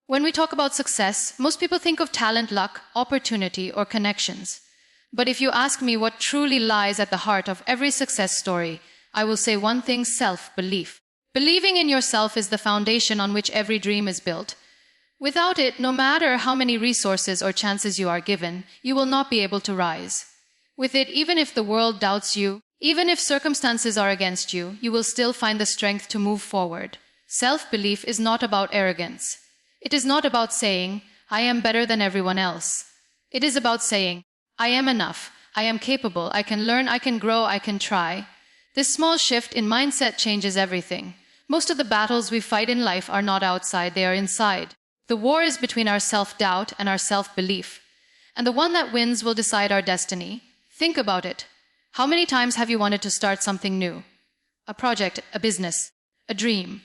When we talk about success, most people think of talent, luck, opportunity, or connections. But if you ask me what truly lies at the heart of every success story, I will say one thing: self-belief. Believing in yourself is the foundation on which every dream is built. Without it, no matter how many resources or chances you are given, you will not be able to rise. With it, even if the world doubts you, even if circumstances are against you, you will still find the strength to move forward. Self-belief is not about arrogance. It is not about saying, I am better than everyone else. It is about saying, I am enough, I am capable, I can learn, I can grow, I can try. This small shift in mindset changes everything. Most of the battles we fight in life are not outside, they are inside. The war is between our self-doubt and our self-belief. And the one that wins will decide our destiny. Think about it. How many times have you wanted to start something new? A project, a business, a dream.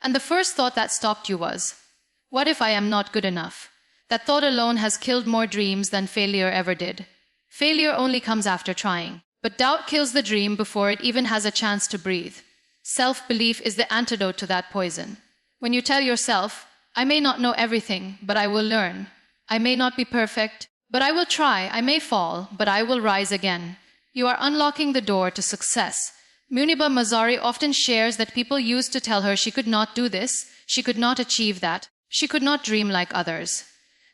And the first thought that stopped you was, what if I am not good enough? That thought alone has killed more dreams than failure ever did. Failure only comes after trying. But doubt kills the dream before it even has a chance to breathe. Self-belief is the antidote to that poison. When you tell yourself, I may not know everything, but I will learn. I may not be perfect, but I will try. I may fall, but I will rise again. You are unlocking the door to success. Muniba Mazari often shares that people used to tell her she could not do this, she could not achieve that, she could not dream like others.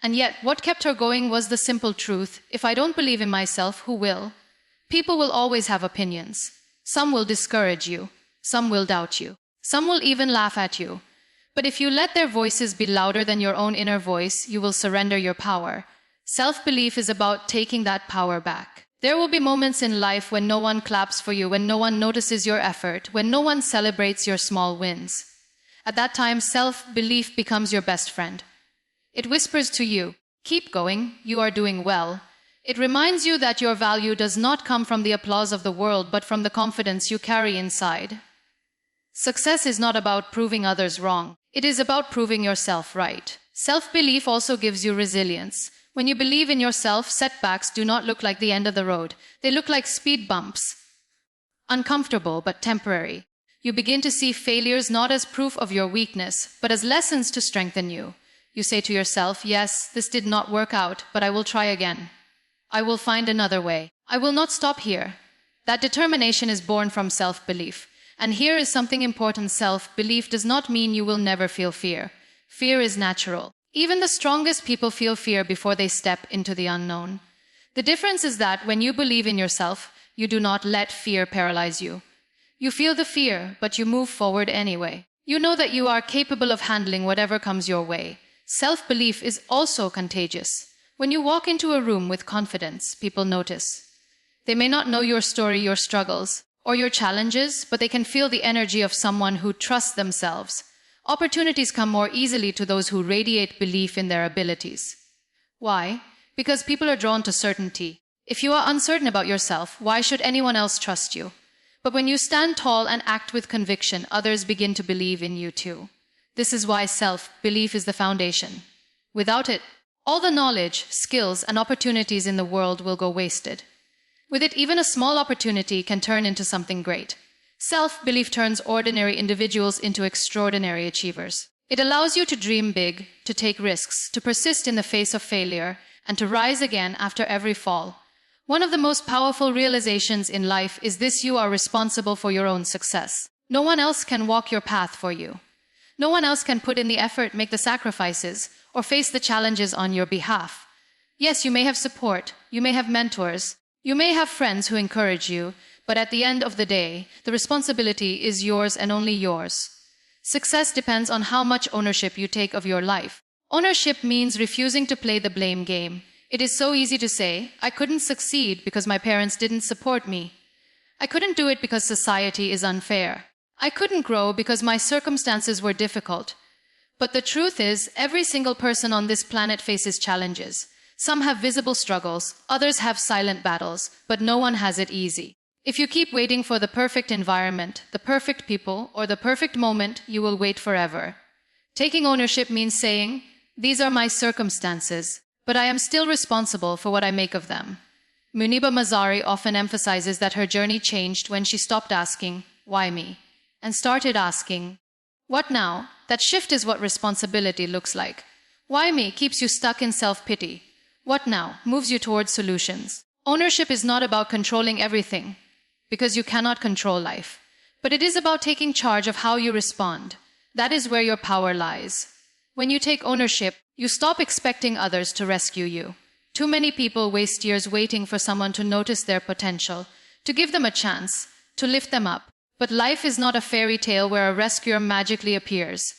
And yet, what kept her going was the simple truth: if I don't believe in myself, who will? People will always have opinions. Some will discourage you. Some will doubt you. Some will even laugh at you. But if you let their voices be louder than your own inner voice, you will surrender your power. Self-belief is about taking that power back. There will be moments in life when no one claps for you, when no one notices your effort, when no one celebrates your small wins. At that time, self-belief becomes your best friend. It whispers to you, keep going, you are doing well. It reminds you that your value does not come from the applause of the world, but from the confidence you carry inside. Success is not about proving others wrong. It is about proving yourself right. Self-belief also gives you resilience. When you believe in yourself, setbacks do not look like the end of the road. They look like speed bumps. Uncomfortable, but temporary. You begin to see failures not as proof of your weakness, but as lessons to strengthen you. You say to yourself, yes, this did not work out, but I will try again. I will find another way. I will not stop here. That determination is born from self-belief. And here is something important: self-belief does not mean you will never feel fear. Fear is natural. Even the strongest people feel fear before they step into the unknown. The difference is that when you believe in yourself, you do not let fear paralyze you. You feel the fear, but you move forward anyway. You know that you are capable of handling whatever comes your way. Self-belief is also contagious. When you walk into a room with confidence, people notice. They may not know your story, your struggles, or your challenges, but they can feel the energy of someone who trusts themselves. Opportunities come more easily to those who radiate belief in their abilities. Why? Because people are drawn to certainty. If you are uncertain about yourself, why should anyone else trust you? But when you stand tall and act with conviction, others begin to believe in you too. This is why self-belief is the foundation. Without it, all the knowledge, skills, and opportunities in the world will go wasted. With it, even a small opportunity can turn into something great. Self-belief turns ordinary individuals into extraordinary achievers. It allows you to dream big, to take risks, to persist in the face of failure, and to rise again after every fall. One of the most powerful realizations in life is this: you are responsible for your own success. No one else can walk your path for you. No one else can put in the effort, make the sacrifices, or face the challenges on your behalf. Yes, you may have support, you may have mentors, you may have friends who encourage you, but at the end of the day, the responsibility is yours and only yours. Success depends on how much ownership you take of your life. Ownership means refusing to play the blame game. It is so easy to say, I couldn't succeed because my parents didn't support me. I couldn't do it because society is unfair. I couldn't grow because my circumstances were difficult. But the truth is, every single person on this planet faces challenges. Some have visible struggles, others have silent battles, but no one has it easy. If you keep waiting for the perfect environment, the perfect people, or the perfect moment, you will wait forever. Taking ownership means saying, these are my circumstances, but I am still responsible for what I make of them. Muniba Mazari often emphasizes that her journey changed when she stopped asking, why me? And started asking, what now? That shift is what responsibility looks like. Why me keeps you stuck in self-pity. What now moves you towards solutions. Ownership is not about controlling everything, because you cannot control life. But it is about taking charge of how you respond. That is where your power lies. When you take ownership, you stop expecting others to rescue you. Too many people waste years waiting for someone to notice their potential, to give them a chance, to lift them up. But life is not a fairy tale where a rescuer magically appears.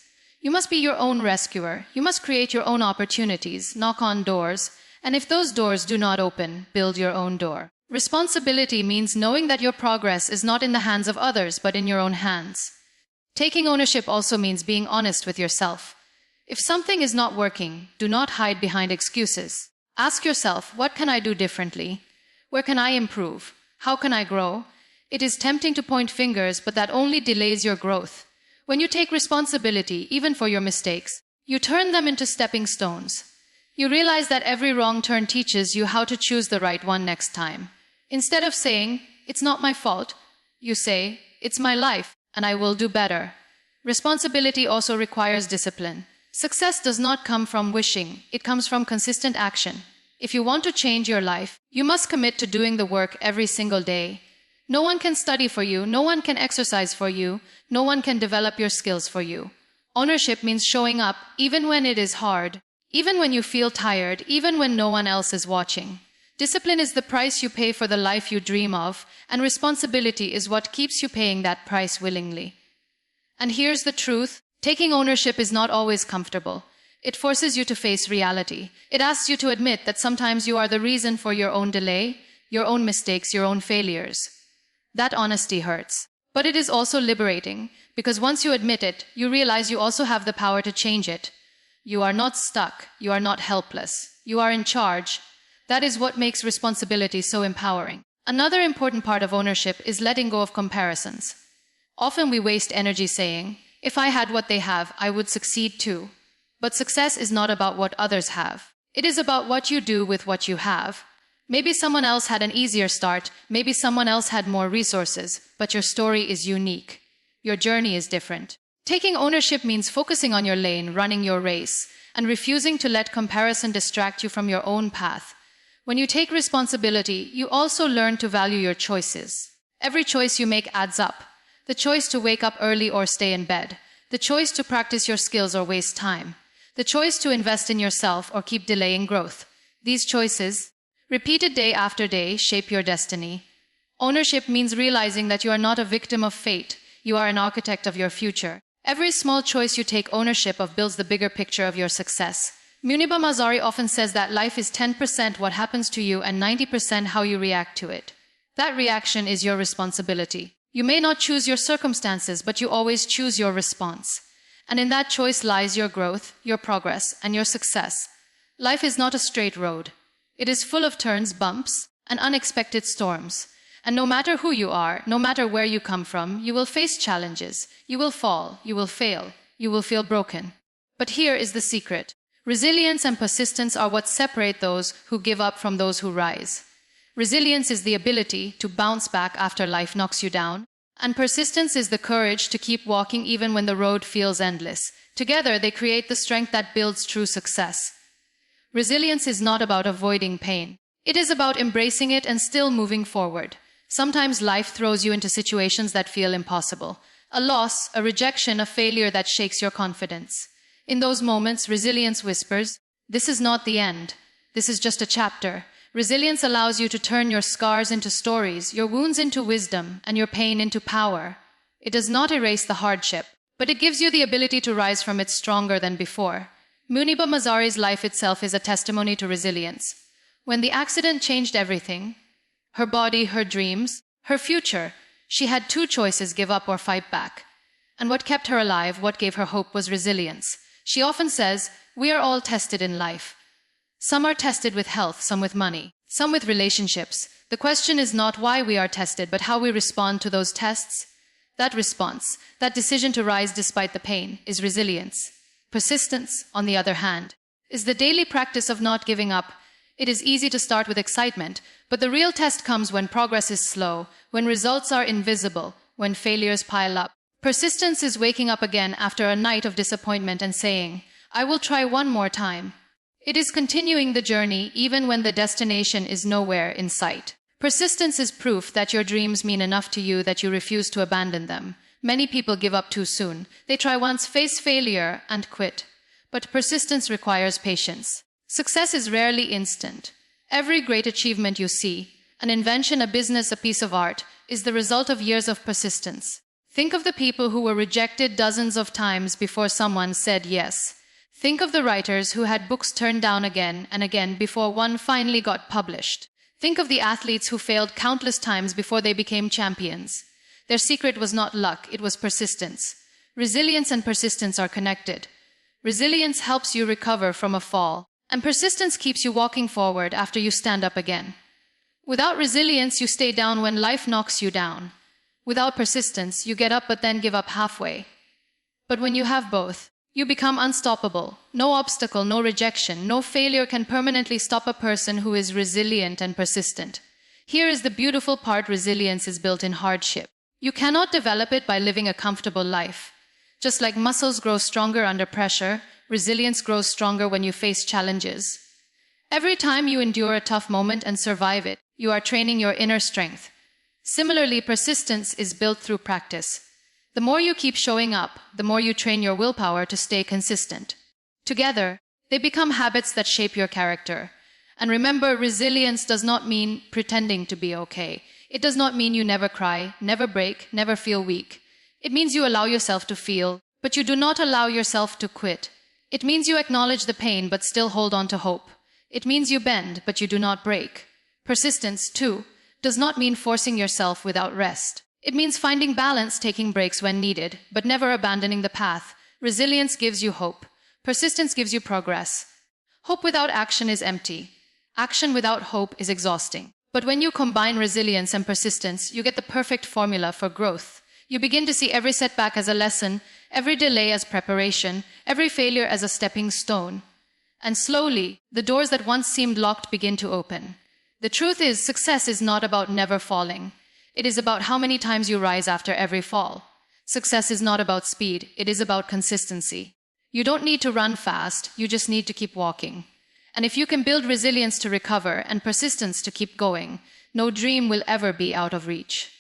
You must be your own rescuer. You must create your own opportunities, knock on doors, and if those doors do not open, build your own door. Responsibility means knowing that your progress is not in the hands of others, but in your own hands. Taking ownership also means being honest with yourself. If something is not working, do not hide behind excuses. Ask yourself, what can I do differently? Where can I improve? How can I grow? It is tempting to point fingers, but that only delays your growth. When you take responsibility, even for your mistakes, you turn them into stepping stones. You realize that every wrong turn teaches you how to choose the right one next time. Instead of saying, it's not my fault, you say, it's my life, and I will do better. Responsibility also requires discipline. Success does not come from wishing, it comes from consistent action. If you want to change your life, you must commit to doing the work every single day. No one can study for you, no one can exercise for you, no one can develop your skills for you. Ownership means showing up even when it is hard, even when you feel tired, even when no one else is watching. Discipline is the price you pay for the life you dream of, and responsibility is what keeps you paying that price willingly. And here's the truth. Taking ownership is not always comfortable. It forces you to face reality. It asks you to admit that sometimes you are the reason for your own delay, your own mistakes, your own failures. That honesty hurts. But it is also liberating, because once you admit it, you realize you also have the power to change it. You are not stuck. You are not helpless. You are in charge. That is what makes responsibility so empowering. Another important part of ownership is letting go of comparisons. Often we waste energy saying, if I had what they have, I would succeed too. But success is not about what others have. It is about what you do with what you have. Maybe someone else had an easier start, maybe someone else had more resources, but your story is unique. Your journey is different. Taking ownership means focusing on your lane, running your race, and refusing to let comparison distract you from your own path. When you take responsibility, you also learn to value your choices. Every choice you make adds up. The choice to wake up early or stay in bed. The choice to practice your skills or waste time. The choice to invest in yourself or keep delaying growth. These choices, repeated day after day, shape your destiny. Ownership means realizing that you are not a victim of fate. You are an architect of your future. Every small choice you take ownership of builds the bigger picture of your success. Muniba Mazari often says that life is 10% what happens to you and 90% how you react to it. That reaction is your responsibility. You may not choose your circumstances, but you always choose your response. And in that choice lies your growth, your progress, and your success. Life is not a straight road. It is full of turns, bumps, and unexpected storms. And no matter who you are, no matter where you come from, you will face challenges. You will fall, you will fail, you will feel broken. But here is the secret. Resilience and persistence are what separate those who give up from those who rise. Resilience is the ability to bounce back after life knocks you down, and persistence is the courage to keep walking even when the road feels endless. Together, they create the strength that builds true success. Resilience is not about avoiding pain. It is about embracing it and still moving forward. Sometimes life throws you into situations that feel impossible. A loss, a rejection, a failure that shakes your confidence. In those moments, resilience whispers, "This is not the end. This is just a chapter." Resilience allows you to turn your scars into stories, your wounds into wisdom, and your pain into power. It does not erase the hardship, but it gives you the ability to rise from it stronger than before. Muniba Mazari's life itself is a testimony to resilience. When the accident changed everything, her body, her dreams, her future, she had two choices: give up or fight back. And what kept her alive, what gave her hope, was resilience. She often says, "We are all tested in life. Some are tested with health, some with money, some with relationships. The question is not why we are tested, but how we respond to those tests." That response, that decision to rise despite the pain, is resilience. Persistence, on the other hand, is the daily practice of not giving up. It is easy to start with excitement, but the real test comes when progress is slow, when results are invisible, when failures pile up. Persistence is waking up again after a night of disappointment and saying, I will try one more time. It is continuing the journey even when the destination is nowhere in sight. Persistence is proof that your dreams mean enough to you that you refuse to abandon them. Many people give up too soon. They try once, face failure, and quit. But persistence requires patience. Success is rarely instant. Every great achievement you see, an invention, a business, a piece of art, is the result of years of persistence. Think of the people who were rejected dozens of times before someone said yes. Think of the writers who had books turned down again and again before one finally got published. Think of the athletes who failed countless times before they became champions. Their secret was not luck, it was persistence. Resilience and persistence are connected. Resilience helps you recover from a fall, and persistence keeps you walking forward after you stand up again. Without resilience, you stay down when life knocks you down. Without persistence, you get up but then give up halfway. But when you have both, you become unstoppable. No obstacle, no rejection, no failure can permanently stop a person who is resilient and persistent. Here is the beautiful part: resilience is built in hardship. You cannot develop it by living a comfortable life. Just like muscles grow stronger under pressure, resilience grows stronger when you face challenges. Every time you endure a tough moment and survive it, you are training your inner strength. Similarly, persistence is built through practice. The more you keep showing up, the more you train your willpower to stay consistent. Together, they become habits that shape your character. And remember, resilience does not mean pretending to be okay. It does not mean you never cry, never break, never feel weak. It means you allow yourself to feel, but you do not allow yourself to quit. It means you acknowledge the pain but still hold on to hope. It means you bend, but you do not break. Persistence, too, does not mean forcing yourself without rest. It means finding balance, taking breaks when needed, but never abandoning the path. Resilience gives you hope. Persistence gives you progress. Hope without action is empty. Action without hope is exhausting. But when you combine resilience and persistence, you get the perfect formula for growth. You begin to see every setback as a lesson, every delay as preparation, every failure as a stepping stone. And slowly, the doors that once seemed locked begin to open. The truth is, success is not about never falling. It is about how many times you rise after every fall. Success is not about speed, it is about consistency. You don't need to run fast, you just need to keep walking. And if you can build resilience to recover and persistence to keep going, no dream will ever be out of reach.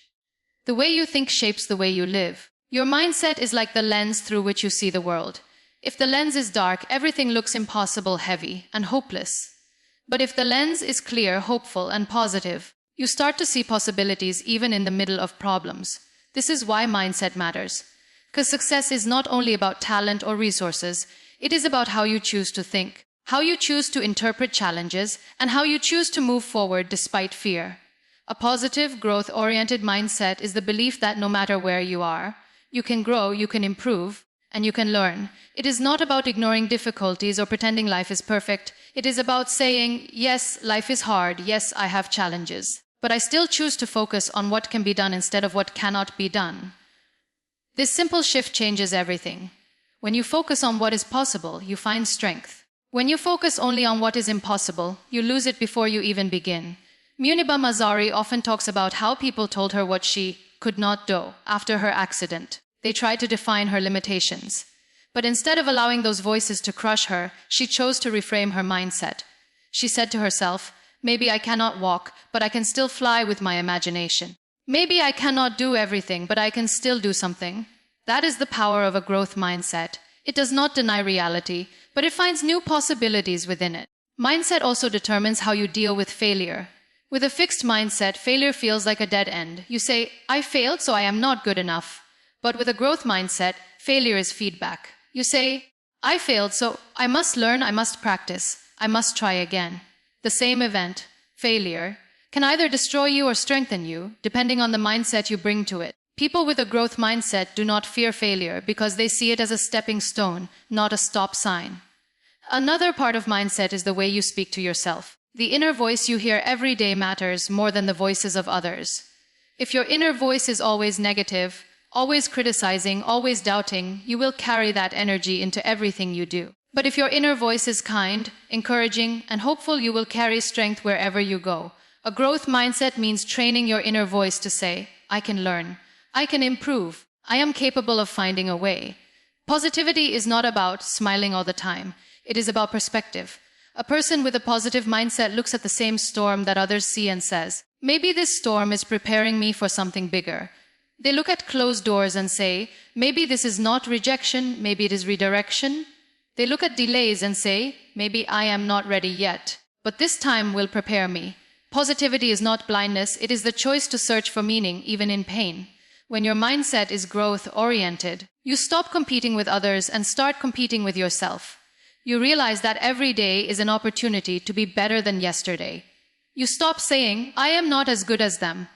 The way you think shapes the way you live. Your mindset is like the lens through which you see the world. If the lens is dark, everything looks impossible, heavy, and hopeless. But if the lens is clear, hopeful, and positive, you start to see possibilities even in the middle of problems. This is why mindset matters. Because success is not only about talent or resources, it is about how you choose to think, how you choose to interpret challenges, and how you choose to move forward despite fear. A positive, growth-oriented mindset is the belief that no matter where you are, you can grow, you can improve, and you can learn. It is not about ignoring difficulties or pretending life is perfect. It is about saying, yes, life is hard, yes, I have challenges, but I still choose to focus on what can be done instead of what cannot be done. This simple shift changes everything. When you focus on what is possible, you find strength. When you focus only on what is impossible, you lose it before you even begin. Muniba Mazari often talks about how people told her what she could not do after her accident. They tried to define her limitations. But instead of allowing those voices to crush her, she chose to reframe her mindset. She said to herself, maybe I cannot walk, but I can still fly with my imagination. Maybe I cannot do everything, but I can still do something. That is the power of a growth mindset. It does not deny reality, but it finds new possibilities within it. Mindset also determines how you deal with failure. With a fixed mindset, failure feels like a dead end. You say, I failed, so I am not good enough. But with a growth mindset, failure is feedback. You say, I failed, so I must learn, I must practice, I must try again. The same event, failure, can either destroy you or strengthen you, depending on the mindset you bring to it. People with a growth mindset do not fear failure because they see it as a stepping stone, not a stop sign. Another part of mindset is the way you speak to yourself. The inner voice you hear every day matters more than the voices of others. If your inner voice is always negative, always criticizing, always doubting, you will carry that energy into everything you do. But if your inner voice is kind, encouraging, and hopeful, you will carry strength wherever you go. A growth mindset means training your inner voice to say, I can learn, I can improve, I am capable of finding a way. Positivity is not about smiling all the time. It is about perspective. A person with a positive mindset looks at the same storm that others see and says, maybe this storm is preparing me for something bigger. They look at closed doors and say, maybe this is not rejection, maybe it is redirection. They look at delays and say, maybe I am not ready yet, but this time will prepare me. Positivity is not blindness, it is the choice to search for meaning even in pain. When your mindset is growth-oriented, you stop competing with others and start competing with yourself. You realize that every day is an opportunity to be better than yesterday. You stop saying, I am not as good as them,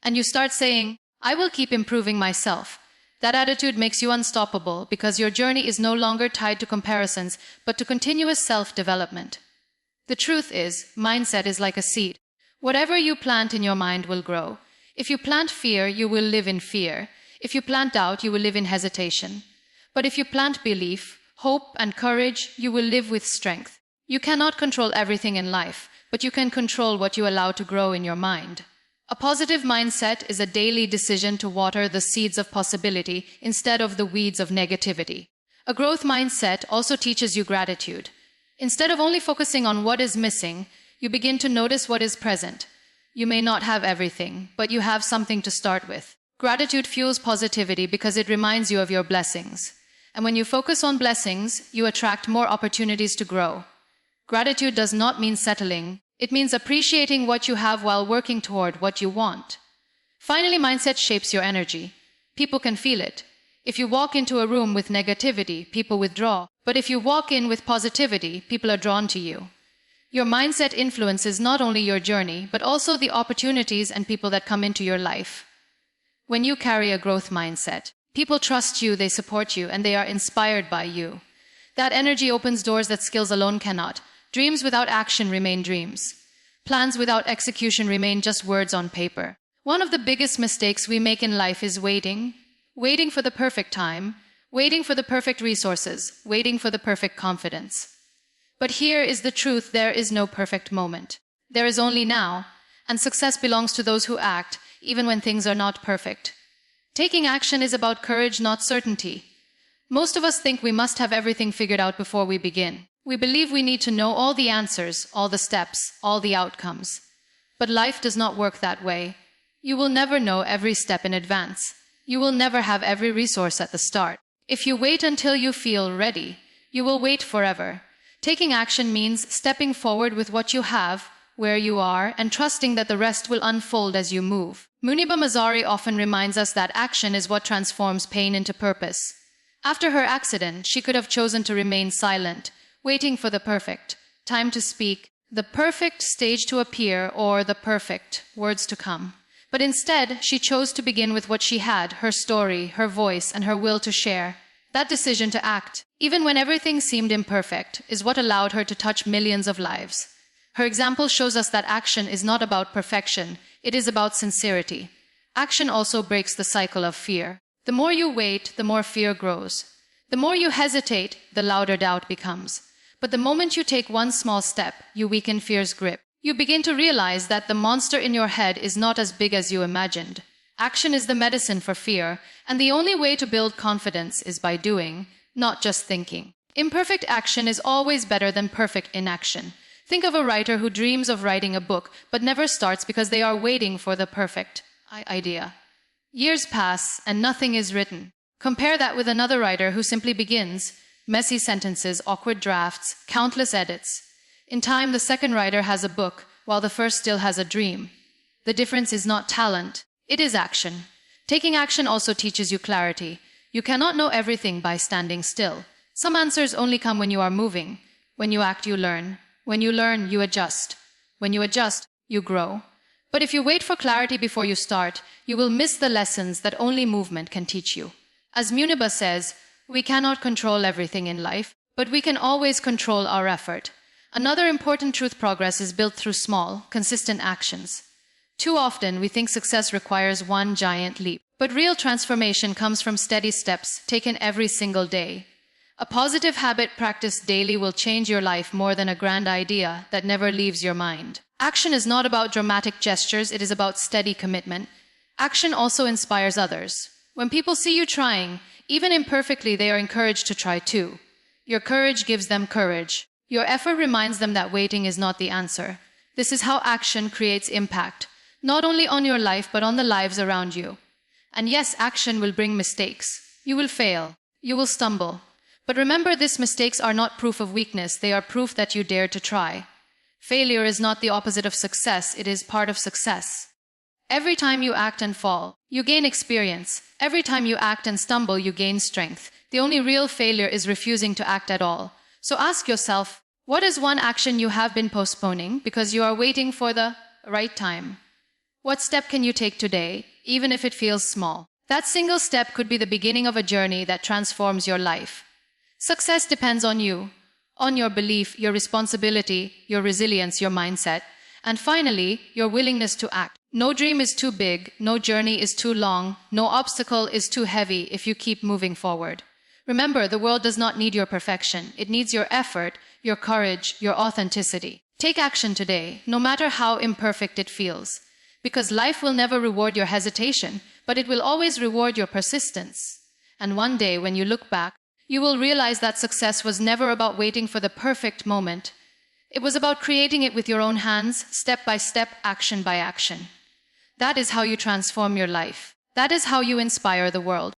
and you start saying, I will keep improving myself. That attitude makes you unstoppable because your journey is no longer tied to comparisons, but to continuous self-development. The truth is, mindset is like a seed. Whatever you plant in your mind will grow. If you plant fear, you will live in fear. If you plant doubt, you will live in hesitation. But if you plant belief, hope, and courage, you will live with strength. You cannot control everything in life, but you can control what you allow to grow in your mind. A positive mindset is a daily decision to water the seeds of possibility instead of the weeds of negativity. A growth mindset also teaches you gratitude. Instead of only focusing on what is missing, you begin to notice what is present. You may not have everything, but you have something to start with. Gratitude fuels positivity because it reminds you of your blessings. And when you focus on blessings, you attract more opportunities to grow. Gratitude does not mean settling. It means appreciating what you have while working toward what you want. Finally, mindset shapes your energy. People can feel it. If you walk into a room with negativity, people withdraw. But if you walk in with positivity, people are drawn to you. Your mindset influences not only your journey, but also the opportunities and people that come into your life. When you carry a growth mindset, people trust you, they support you, and they are inspired by you. That energy opens doors that skills alone cannot. Dreams without action remain dreams. Plans without execution remain just words on paper. One of the biggest mistakes we make in life is waiting. Waiting for the perfect time. Waiting for the perfect resources. Waiting for the perfect confidence. But here is the truth, there is no perfect moment. There is only now, and success belongs to those who act, even when things are not perfect. Taking action is about courage, not certainty. Most of us think we must have everything figured out before we begin. We believe we need to know all the answers, all the steps, all the outcomes. But life does not work that way. You will never know every step in advance. You will never have every resource at the start. If you wait until you feel ready, you will wait forever. Taking action means stepping forward with what you have, where you are, and trusting that the rest will unfold as you move. Muniba Mazari often reminds us that action is what transforms pain into purpose. After her accident, she could have chosen to remain silent, waiting for the perfect time to speak, the perfect stage to appear, or the perfect words to come. But instead, she chose to begin with what she had, her story, her voice, and her will to share. That decision to act, even when everything seemed imperfect, is what allowed her to touch millions of lives. Her example shows us that action is not about perfection, it is about sincerity. Action also breaks the cycle of fear. The more you wait, the more fear grows. The more you hesitate, the louder doubt becomes. But the moment you take one small step, you weaken fear's grip. You begin to realize that the monster in your head is not as big as you imagined. Action is the medicine for fear, and the only way to build confidence is by doing, not just thinking. Imperfect action is always better than perfect inaction. Think of a writer who dreams of writing a book, but never starts because they are waiting for the perfect idea. Years pass, and nothing is written. Compare that with another writer who simply begins. Messy sentences, awkward drafts, countless edits. In time, the second writer has a book, while the first still has a dream. The difference is not talent, it is action. Taking action also teaches you clarity. You cannot know everything by standing still. Some answers only come when you are moving. When you act, you learn. When you learn, you adjust. When you adjust, you grow. But if you wait for clarity before you start, you will miss the lessons that only movement can teach you. As Muniba says, we cannot control everything in life, but we can always control our effort. Another important truth: progress is built through small, consistent actions. Too often, we think success requires one giant leap, but real transformation comes from steady steps taken every single day. A positive habit practiced daily will change your life more than a grand idea that never leaves your mind. Action is not about dramatic gestures, it is about steady commitment. Action also inspires others. When people see you trying, Even imperfectly, they are encouraged to try too. Your courage gives them courage. Your effort reminds them that waiting is not the answer. This is how action creates impact, not only on your life but on the lives around you. And yes, action will bring mistakes. You will fail. You will stumble. But remember, these mistakes are not proof of weakness. They are proof that you dared to try. Failure is not the opposite of success. It is part of success. Every time you act and fall, you gain experience. Every time you act and stumble, you gain strength. The only real failure is refusing to act at all. So ask yourself, what is one action you have been postponing because you are waiting for the right time? What step can you take today, even if it feels small? That single step could be the beginning of a journey that transforms your life. Success depends on you, on your belief, your responsibility, your resilience, your mindset, and finally, your willingness to act. No dream is too big, no journey is too long, no obstacle is too heavy if you keep moving forward. Remember, the world does not need your perfection. It needs your effort, your courage, your authenticity. Take action today, no matter how imperfect it feels. Because life will never reward your hesitation, but it will always reward your persistence. And one day, when you look back, you will realize that success was never about waiting for the perfect moment. It was about creating it with your own hands, step by step, action by action. That is how you transform your life. That is how you inspire the world.